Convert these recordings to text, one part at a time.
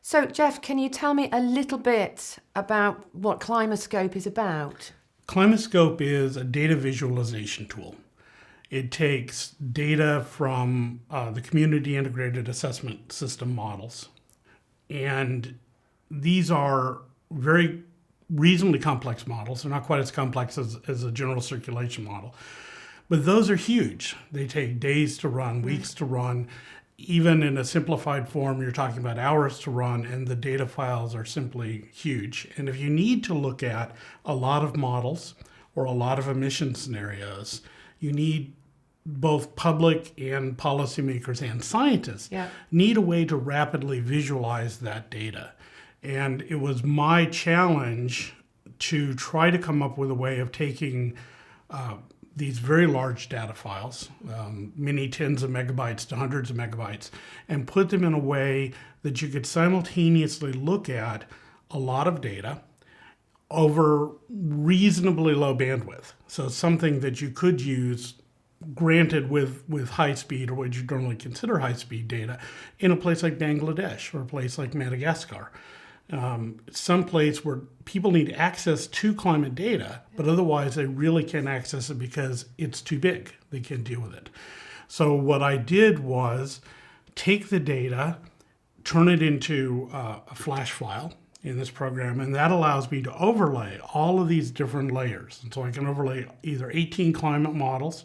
So, Jeff, can you tell me a little bit about what CLIMASCOPE is about? CLIMASCOPE is a data visualization tool. It takes data from the Community Integrated Assessment System models. And these are very reasonably complex models. They're not quite as complex as a general circulation model. But those are huge. They take days to run, weeks to run. Even in a simplified form, you're talking about hours to run, and the data files are simply huge. And if you need to look at a lot of models or a lot of emission scenarios, you need both public and policymakers and scientists need a way to rapidly visualize that data. And it was my challenge to try to come up with a way of taking these very large data files, many tens of megabytes to hundreds of megabytes, and put them in a way that you could simultaneously look at a lot of data over reasonably low bandwidth. So something that you could use, granted with high speed, or what you normally consider high speed data, in a place like Bangladesh or a place like Madagascar. Some place where people need access to climate data, but otherwise they really can't access it because it's too big. They can't deal with it. So what I did was take the data, turn it into a flash file in this program, and that allows me to overlay all of these different layers. And so I can overlay either 18 climate models,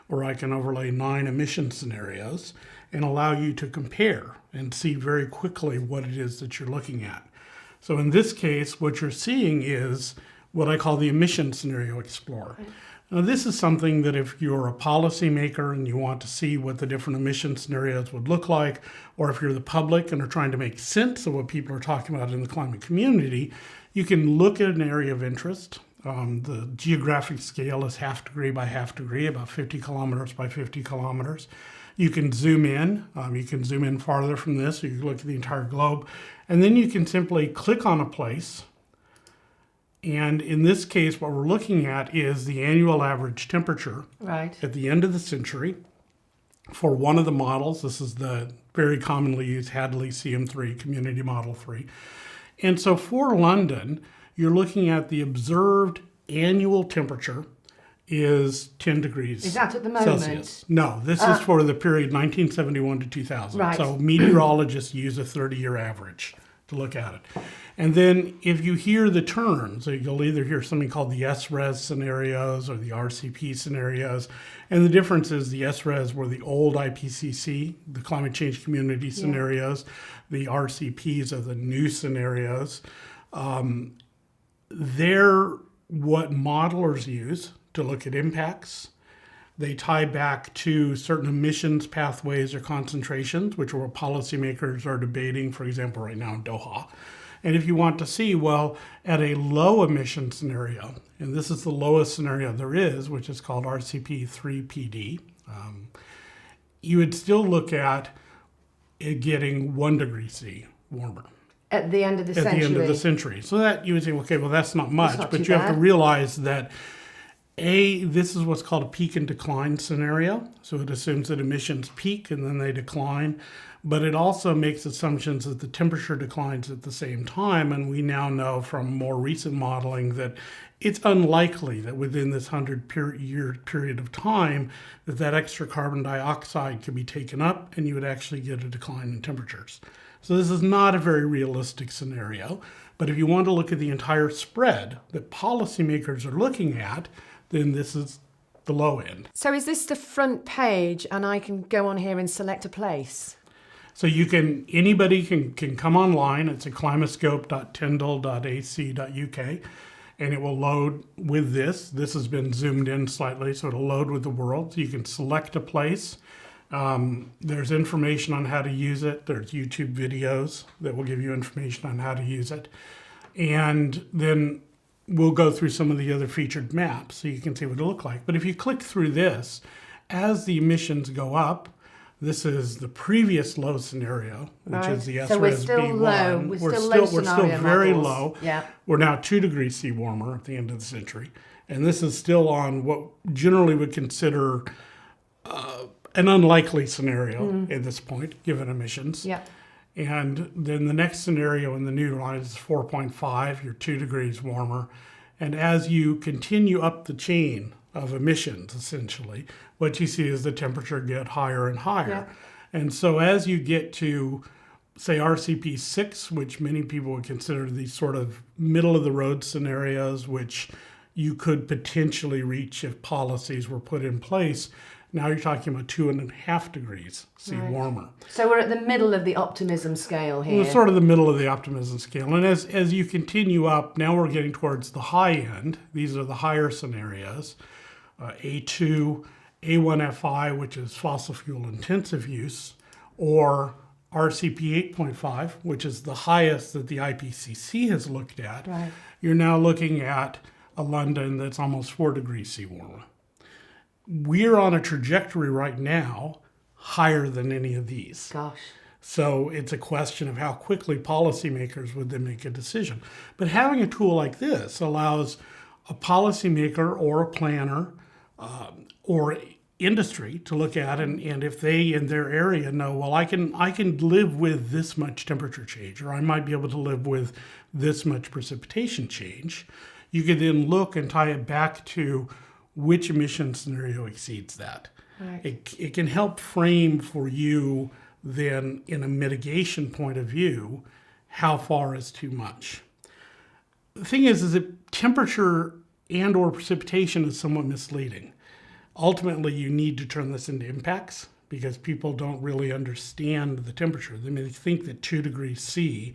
or I can overlay 9 emission scenarios and allow you to compare and see very quickly what it is that you're looking at. So in this case, what you're seeing is what I call the emission scenario explorer. Now, this is something that if you're a policymaker and you want to see what the different emission scenarios would look like, or if you're the public and are trying to make sense of what people are talking about in the climate community, you can look at an area of interest. The geographic scale is half degree by half degree, about 50 kilometers by 50 kilometers. You can zoom in. You can zoom in farther from this, so you can look at the entire globe. And then you can simply click on a place. And in this case, what we're looking at is the annual average temperature at the end of the century for one of the models. This is the very commonly used Hadley CM3, Community Model 3. And so for London, you're looking at the observed annual temperature is 10 degrees Is that at the moment? Celsius. No, this is for the period 1971 to 2000. Right. So meteorologists use a 30-year average to look at it. And then if you hear the terms, so you'll either hear something called the SRES scenarios or the RCP scenarios. And the difference is the SRES were the old IPCC, the climate change community scenarios. The RCPs are the new scenarios. They're what modelers use to look at impacts. They tie back to certain emissions pathways or concentrations, which are what policymakers are debating, for example, right now in Doha. And if you want to see, well, at a low emission scenario, and this is the lowest scenario there is, which is called RCP 3PD, you would still look at it getting 1 degree C warmer. At the end of the century? At the end of the century. So that you would say, okay, well, that's not much, not but you have to realize that this is what's called a peak and decline scenario. So it assumes that emissions peak and then they decline, but it also makes assumptions that the temperature declines at the same time. And we now know from more recent modeling that it's unlikely that within this 100-year period of time that extra carbon dioxide could be taken up and you would actually get a decline in temperatures. So this is not a very realistic scenario. But if you want to look at the entire spread that policymakers are looking at, then this is the low end. So is this the front page and I can go on here and select a place? So anybody can come online. It's at climascope.tyndall.ac.uk, and it will load with this. This has been zoomed in slightly, so it'll load with the world. So you can select a place. There's information on how to use it. There's YouTube videos that will give you information on how to use it. And then we'll go through some of the other featured maps so you can see what it'll look like. But if you click through this, as the emissions go up, this is the previous low scenario, which is the So we're still SRES-B1. low. We're still very models. low. Yeah. We're now 2 degrees C warmer at the end of the century. And this is still on what generally would consider an unlikely scenario at this point, given emissions. Yeah. And then the next scenario in the new line is 4.5, you're 2 degrees warmer. And as you continue up the chain of emissions, essentially, what you see is the temperature get higher and higher. Yeah. And so as you get to, say, RCP 6, which many people would consider these sort of middle of the road scenarios, which you could potentially reach if policies were put in place, now you're talking about 2.5 degrees C warmer. So we're at the middle of the optimism scale here. Well, sort of the middle of the optimism scale. And as you continue up, now we're getting towards the high end. These are the higher scenarios. A2, A1FI, which is fossil fuel intensive use, or RCP 8.5, which is the highest that the IPCC has looked at. Right. You're now looking at a London that's almost 4 degrees C warmer. We're on a trajectory right now higher than any of these. Gosh. So it's a question of how quickly policymakers would then make a decision. But having a tool like this allows a policymaker or a planner or industry to look at, and if they in their area know, well, I can live with this much temperature change, or I might be able to live with this much precipitation change. You could then look and tie it back to which emission scenario exceeds that. Right. It can help frame for you then, in a mitigation point of view, how far is too much. The thing is that temperature and or precipitation is somewhat misleading. Ultimately, you need to turn this into impacts because people don't really understand the temperature. They may think that 2 degrees C,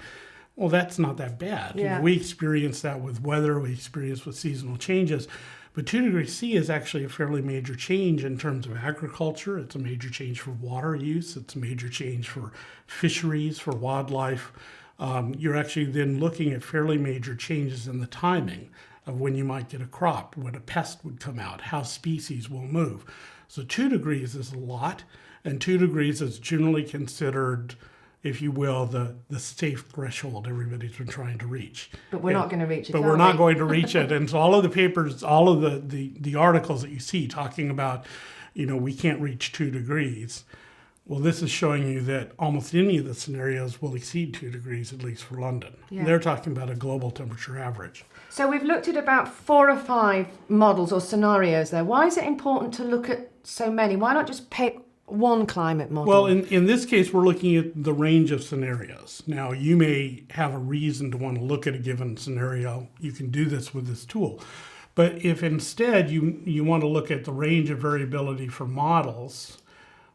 well, that's not that bad. Yeah. You know, we experience that with weather, we experience with seasonal changes. But 2 degrees C is actually a fairly major change in terms of agriculture. It's a major change for water use. It's a major change for fisheries, for wildlife. You're actually then looking at fairly major changes in the timing of when you might get a crop, when a pest would come out, how species will move. So 2 degrees is a lot, and 2 degrees is generally considered, if you will, the safe threshold everybody's been trying to reach. But we're not going to reach it. But we're not going to reach it. And so all of the papers, all of the articles that you see talking about, we can't reach 2 degrees. Well, this is showing you that almost any of the scenarios will exceed 2 degrees, at least for London. Yeah. They're talking about a global temperature average. So we've looked at about 4 or 5 models or scenarios there. Why is it important to look at so many? Why not just pick one climate model? Well, in this case, we're looking at the range of scenarios. Now, you may have a reason to want to look at a given scenario. You can do this with this tool. But if instead you want to look at the range of variability for models,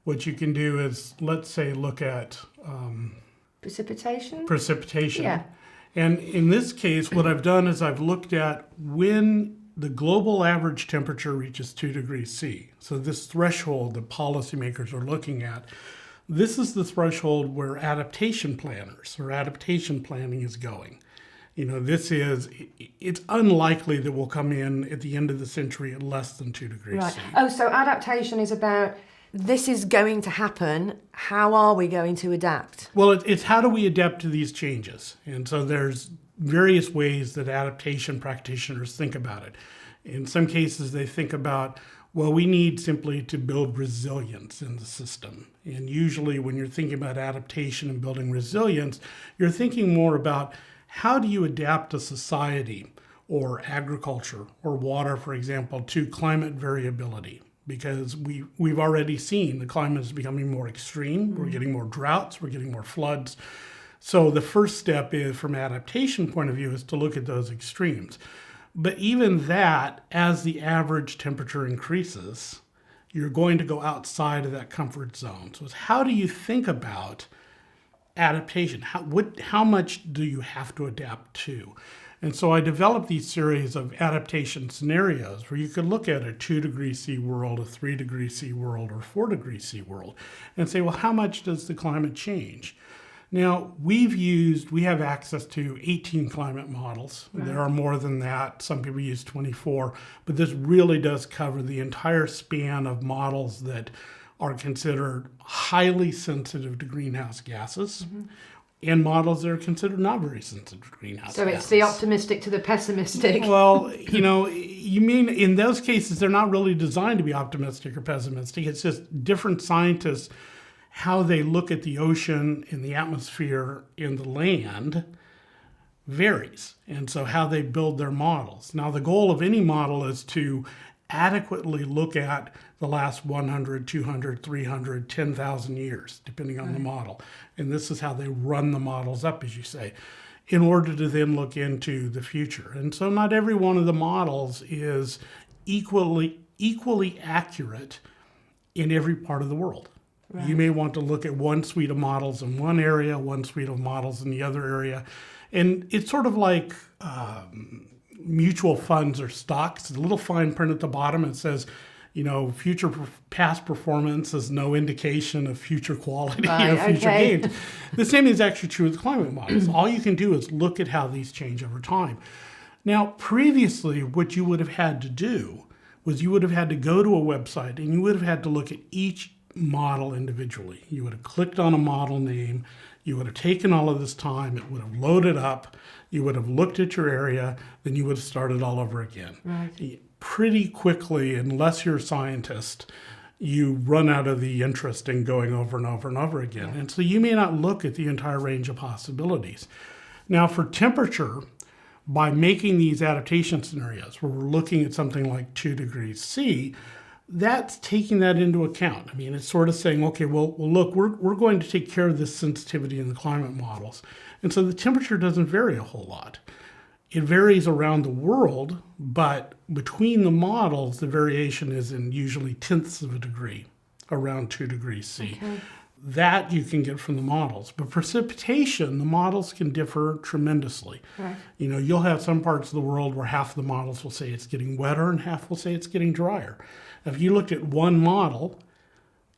what you can do is, let's say, look at precipitation. Yeah. And in this case, what I've done is I've looked at when the global average temperature reaches 2 degrees C. So this threshold that policymakers are looking at, this is the threshold where adaptation planners or adaptation planning is going. It's unlikely that we'll come in at the end of the century at less than 2 degrees Right. C. Oh, so adaptation is about, this is going to happen. How are we going to adapt? Well, it's how do we adapt to these changes? And so there's various ways that adaptation practitioners think about it. In some cases, they think about, well, we need simply to build resilience in the system. And usually when you're thinking about adaptation and building resilience, you're thinking more about how do you adapt a society or agriculture or water, for example, to climate variability. Because we've already seen the climate is becoming more extreme. We're getting more droughts, we're getting more floods. So the first step is, from an adaptation point of view, is to look at those extremes. But even that, as the average temperature increases, you're going to go outside of that comfort zone. So it's how do you think about adaptation? How much do you have to adapt to? And so I developed these series of adaptation scenarios where you could look at a 2 degrees C world, a 3 degrees C world, or 4 degrees C world, and say, well, how much does the climate change? Now, we have access to 18 climate models. Right. There are more than that. Some people use 24, but this really does cover the entire span of models that are considered highly sensitive to greenhouse gases. Mm-hmm. And models that are considered not very sensitive to greenhouse gases. So it's the optimistic to the pessimistic. Well, you mean in those cases, they're not really designed to be optimistic or pessimistic. It's just different scientists how they look at the ocean and the atmosphere and the land varies. And so how they build their models. Now, the goal of any model is to adequately look at the last 100, 200, 300, 10,000 years, depending on the model. And this is how they run the models up, as you say, in order to then look into the future. And so not every one of the models is equally accurate in every part of the world. Right. You may want to look at one suite of models in one area, one suite of models in the other area. And it's sort of like mutual funds or stocks. There's a little fine print at the bottom. It says, past performance is no indication of future quality or future gains. The same is actually true with climate models. All you can do is look at how these change over time. Now, previously, what you would have had to do was you would have had to go to a website and you would have had to look at each model individually. You would have clicked on a model name. You would have taken all of this time. It would have loaded up. You would have looked at your area. Then you would have started all over again. Right. Pretty quickly, unless you're a scientist, you run out of the interest in going over and over and over again. Yeah. And so you may not look at the entire range of possibilities. Now, for temperature, by making these adaptation scenarios where we're looking at something like 2 degrees C, that's taking that into account. I mean, it's sort of saying, okay, well look, we're going to take care of this sensitivity in the climate models. And so the temperature doesn't vary a whole lot. It varies around the world, but between the models, the variation is in usually tenths of a degree, around 2 degrees C. Okay. That you can get from the models. But precipitation, the models can differ tremendously. Right. You'll have some parts of the world where half of the models will say it's getting wetter and half will say it's getting drier. If you looked at one model,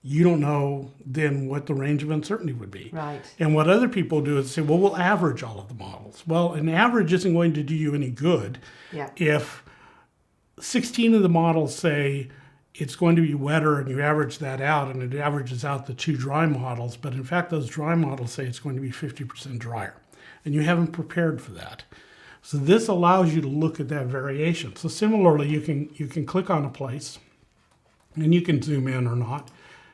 you don't know then what the range of uncertainty would be. Right. And what other people do is say, well, we'll average all of the models. Well, an average isn't going to do you any good if 16 of the models say it's going to be wetter and you average that out and it averages out the 2 dry models, but in fact those dry models say it's going to be 50% drier. And you haven't prepared for that. So this allows you to look at that variation. So similarly, you can click on a place and you can zoom in or not,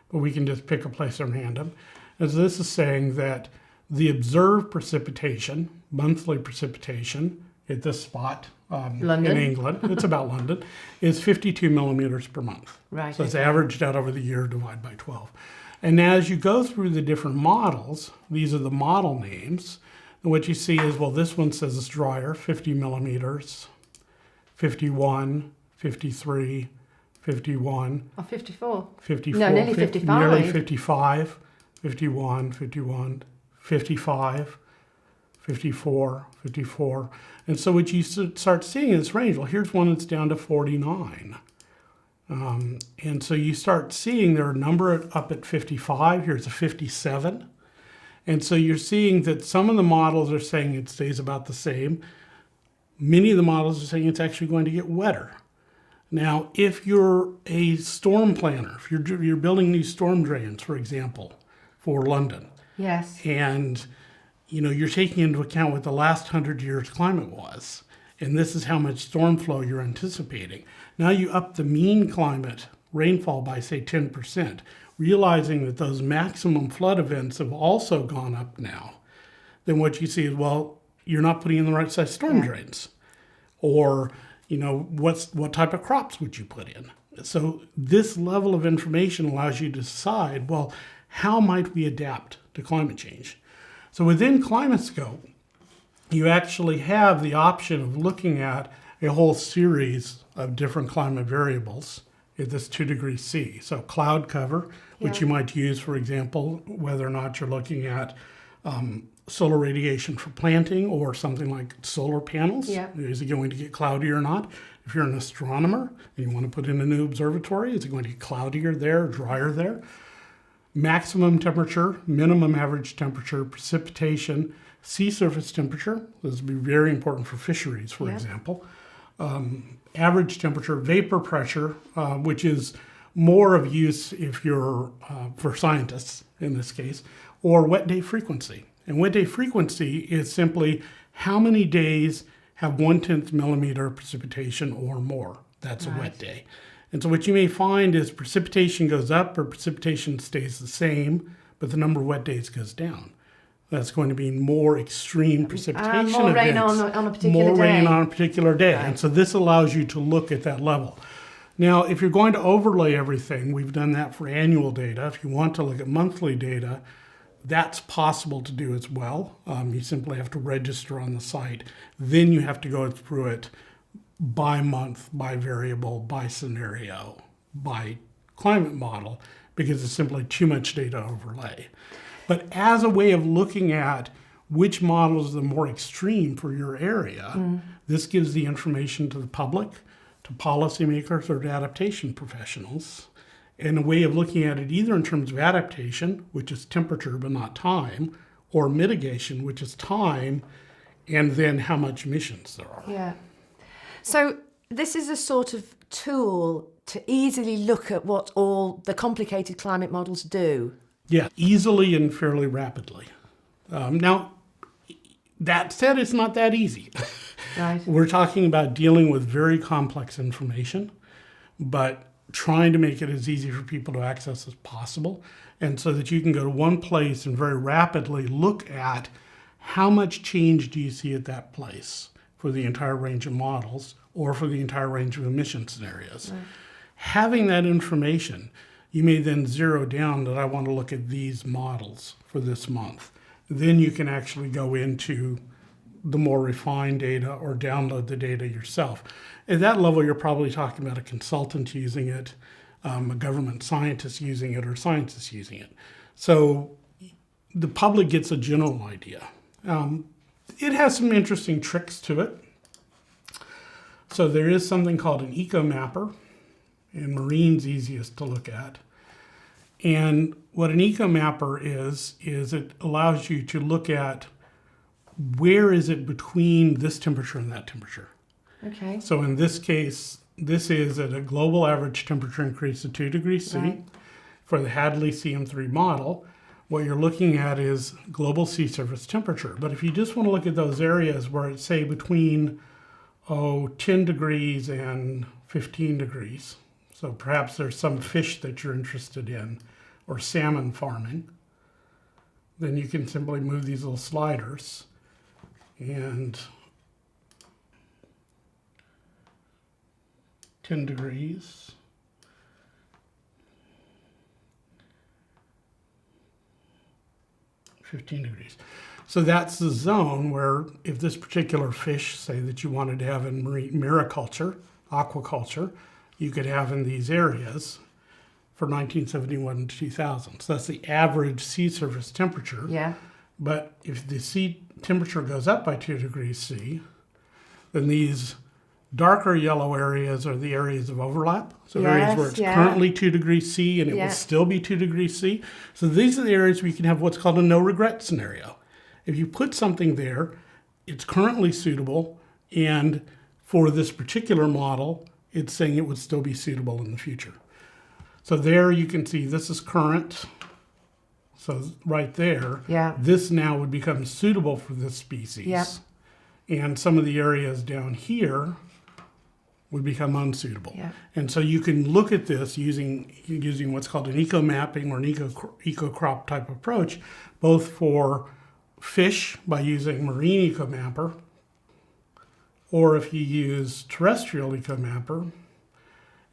but we can just pick a place at random. As this is saying that the observed precipitation, monthly precipitation at this spot in England, it's about London, is 52 millimeters per month. Right. So it's averaged out over the year, divided by 12. And as you go through the different models, these are the model names, and what you see is, well, this one says it's drier, 50 millimeters, 51, 53, 51. Oh, 54. 54. No, nearly 55. Nearly 55. 51, 51, 55, 54, 54. And so what you start seeing in this range, well, here's one that's down to 49. And so you start seeing there are a number up at 55. Here's a 57. And so you're seeing that some of the models are saying it stays about the same. Many of the models are saying it's actually going to get wetter. Now, if you're a storm planner, if you're building these storm drains, for example, for London. Yes. And, you're taking into account what the last 100 years climate was. And this is how much storm flow you're anticipating. Now you up the mean climate rainfall by, say, 10%, realizing that those maximum flood events have also gone up now. Then what you see is, well, you're not putting in the right size storm drains. Or, what type of crops would you put in? So this level of information allows you to decide, well, how might we adapt to climate change? So within CLIMASCOPE, you actually have the option of looking at a whole series of different climate variables at this 2 degrees C. So cloud cover, which you might use, for example, whether or not you're looking at solar radiation for planting or something like solar panels. Yeah. Is it going to get cloudy or not? If you're an astronomer and you want to put in a new observatory, is it going to get cloudier there, drier there? Maximum temperature, minimum average temperature, precipitation, sea surface temperature. This would be very important for fisheries, for example. Average temperature, vapor pressure, which is more of use if you're for scientists in this case, or wet day frequency. And wet day frequency is simply how many days have 1/10 millimeter precipitation or more. That's a wet day. And so what you may find is precipitation goes up or precipitation stays the same, but the number of wet days goes down. That's going to be more extreme precipitation more rain events, on a particular more day. rain on a particular day. Right. And so this allows you to look at that level. Now, if you're going to overlay everything, we've done that for annual data. If you want to look at monthly data, that's possible to do as well. You simply have to register on the site. Then you have to go through it by month, by variable, by scenario, by climate model, because it's simply too much data to overlay. But as a way of looking at which model is the more extreme for your area, this gives the information to the public, to policymakers, or to adaptation professionals, and a way of looking at it either in terms of adaptation, which is temperature but not time, or mitigation, which is time, and then how much emissions there are. Yeah. So this is a sort of tool to easily look at what all the complicated climate models do. Yeah, easily and fairly rapidly. Now, that said, it's not that easy. Right. We're talking about dealing with very complex information, but trying to make it as easy for people to access as possible, and so that you can go to one place and very rapidly look at how much change do you see at that place for the entire range of models or for the entire range of emission scenarios. Right. Having that information, you may then zero down that I want to look at these models for this month. Then you can actually go into the more refined data or download the data yourself. At that level, you're probably talking about a consultant using it, a government scientist using it, or scientists using it. So the public gets a general idea. It has some interesting tricks to it. So there is something called an eco mapper, and marine's easiest to look at. And what an eco mapper is it allows you to look at where is it between this temperature and that temperature. Okay. So in this case, this is at a global average temperature increase of 2 degrees C. Right. For the Hadley CM3 model, what you're looking at is global sea surface temperature. But if you just want to look at those areas where it's, say, between 10 degrees and 15 degrees, so perhaps there's some fish that you're interested in, or salmon farming, then you can simply move these little sliders and 10 degrees, 15 degrees. So that's the zone where if this particular fish, say, that you wanted to have in mariculture, aquaculture, you could have in these areas for 1971 to 2000. So that's the average sea surface temperature. Yeah. But if the sea temperature goes up by 2 degrees C, then these darker yellow areas are the areas of overlap. So areas where it's currently 2 degrees C and it will still be 2 degrees C. So these are the areas where you can have what's called a no regret scenario. If you put something there, it's currently suitable, and for this particular model, it's saying it would still be suitable in the future. So there you can see this is current. So right there, this now would become suitable for this species. Yeah. And some of the areas down here would become unsuitable. Yeah. And so you can look at this using what's called an eco mapping or an eco crop type approach, both for fish by using marine eco mapper, or if you use terrestrial eco mapper,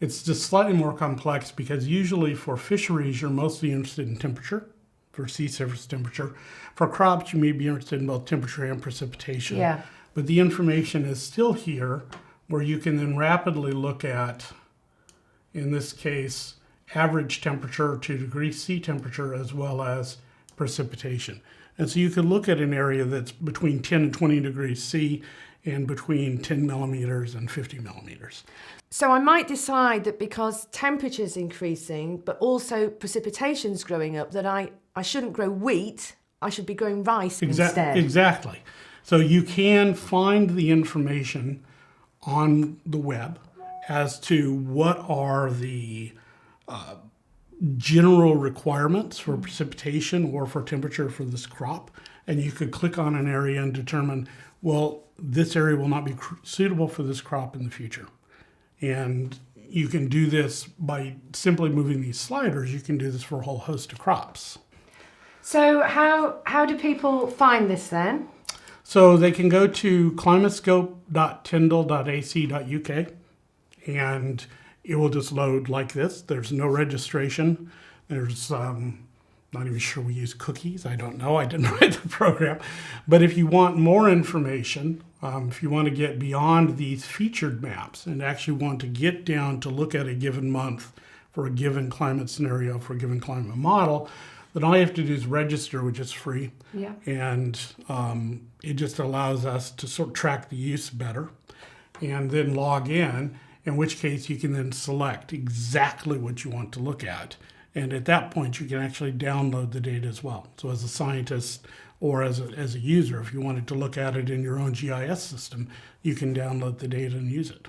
it's just slightly more complex because usually for fisheries, you're mostly interested in temperature, for sea surface temperature. For crops, you may be interested in both temperature and precipitation. Yeah. But the information is still here where you can then rapidly look at, in this case, average temperature, 2 degrees C temperature, as well as precipitation. And so you can look at an area that's between 10 and 20 degrees C and between 10 millimeters and 50 millimeters. So I might decide that because temperature's increasing, but also precipitation's growing up, that I shouldn't grow wheat, I should be growing rice instead. Exactly. So you can find the information on the web as to what are the general requirements for precipitation or for temperature for this crop. And you could click on an area and determine, well, this area will not be suitable for this crop in the future. And you can do this by simply moving these sliders. You can do this for a whole host of crops. So how do people find this then? So they can go to climascope.tyndall.ac.uk and it will just load like this. There's no registration. There's not even sure we use cookies. I don't know. I didn't write the program. But if you want more information, if you want to get beyond these featured maps and actually want to get down to look at a given month for a given climate scenario, for a given climate model, then all you have to do is register, which is free. Yeah. And it just allows us to sort of track the use better and then log in which case you can then select exactly what you want to look at. And at that point, you can actually download the data as well. So as a scientist or as a user, if you wanted to look at it in your own GIS system, you can download the data and use it.